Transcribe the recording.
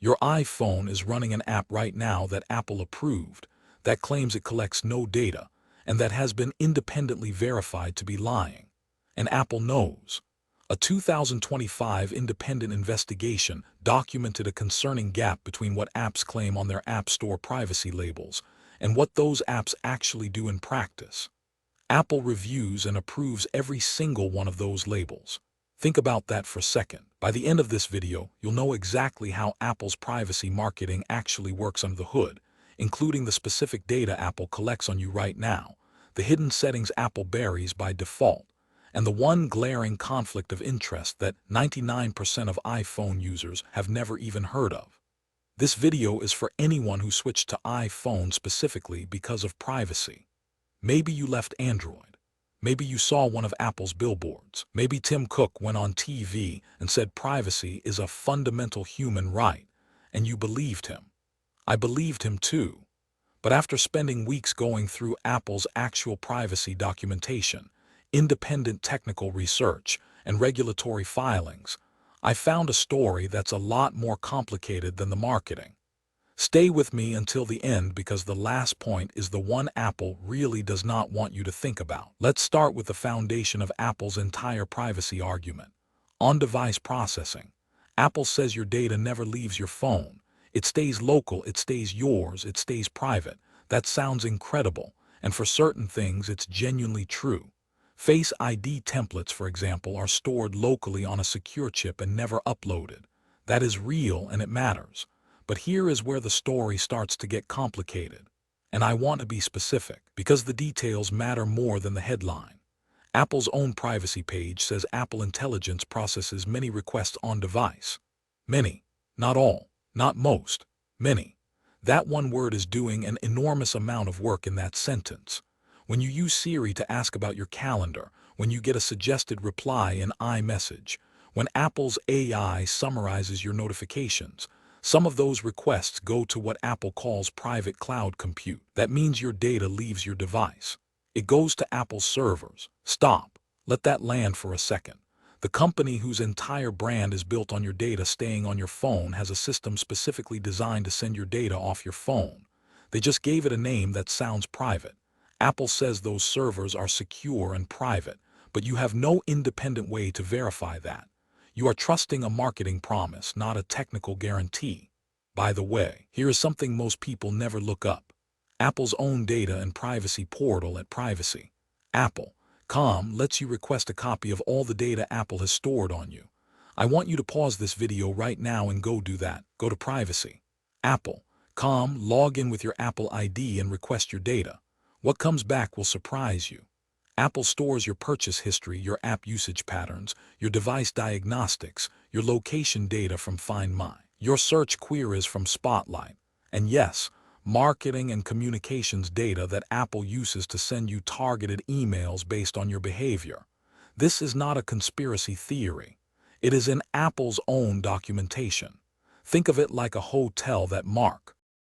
Your iPhone is running an app right now that Apple approved, that claims it collects no data, and that has been independently verified to be lying. And Apple knows. A 2025 independent investigation documented a concerning gap between what apps claim on their App Store privacy labels and what those apps actually do in practice. Apple reviews and approves every single one of those labels. Think about that for a second. By the end of this video, you'll know exactly how Apple's privacy marketing actually works under the hood, including the specific data Apple collects on you right now, the hidden settings Apple buries by default, and the one glaring conflict of interest that 99% of iPhone users have never even heard of. This video is for anyone who switched to iPhone specifically because of privacy. Maybe you left Android. Maybe you saw one of Apple's billboards. Maybe Tim Cook went on TV and said privacy is a fundamental human right, and you believed him. I believed him too. But after spending weeks going through Apple's actual privacy documentation, independent technical research, and regulatory filings, I found a story that's a lot more complicated than the marketing. Stay with me until the end because the last point is the one Apple really does not want you to think about. Let's start with the foundation of Apple's entire privacy argument. On-device processing. Apple says your data never leaves your phone. It stays local, it stays yours, it stays private. That sounds incredible, and for certain things it's genuinely true. Face ID templates, for example, are stored locally on a secure chip and never uploaded. That is real and it matters. But here is where the story starts to get complicated. And I want to be specific, because the details matter more than the headline. Apple's own privacy page says Apple Intelligence processes many requests on device. Many. Not all. Not most. Many. That one word is doing an enormous amount of work in that sentence. When you use Siri to ask about your calendar, when you get a suggested reply in iMessage, when Apple's AI summarizes your notifications, some of those requests go to what Apple calls private cloud compute. That means your data leaves your device. It goes to Apple's servers. Stop. Let that land for a second. The company whose entire brand is built on your data staying on your phone has a system specifically designed to send your data off your phone. They just gave it a name that sounds private. Apple says those servers are secure and private, but you have no independent way to verify that. You are trusting a marketing promise, not a technical guarantee. By the way, here is something most people never look up. Apple's own data and privacy portal at Privacy. Apple.com lets you request a copy of all the data Apple has stored on you. I want you to pause this video right now and go do that. Go to Privacy. Apple.com, log in with your Apple ID and request your data. What comes back will surprise you. Apple stores your purchase history, your app usage patterns, your device diagnostics, your location data from Find My, your search queries from Spotlight, and yes, marketing and communications data that Apple uses to send you targeted emails based on your behavior. This is not a conspiracy theory. It is in Apple's own documentation. Think of it like a hotel that Mark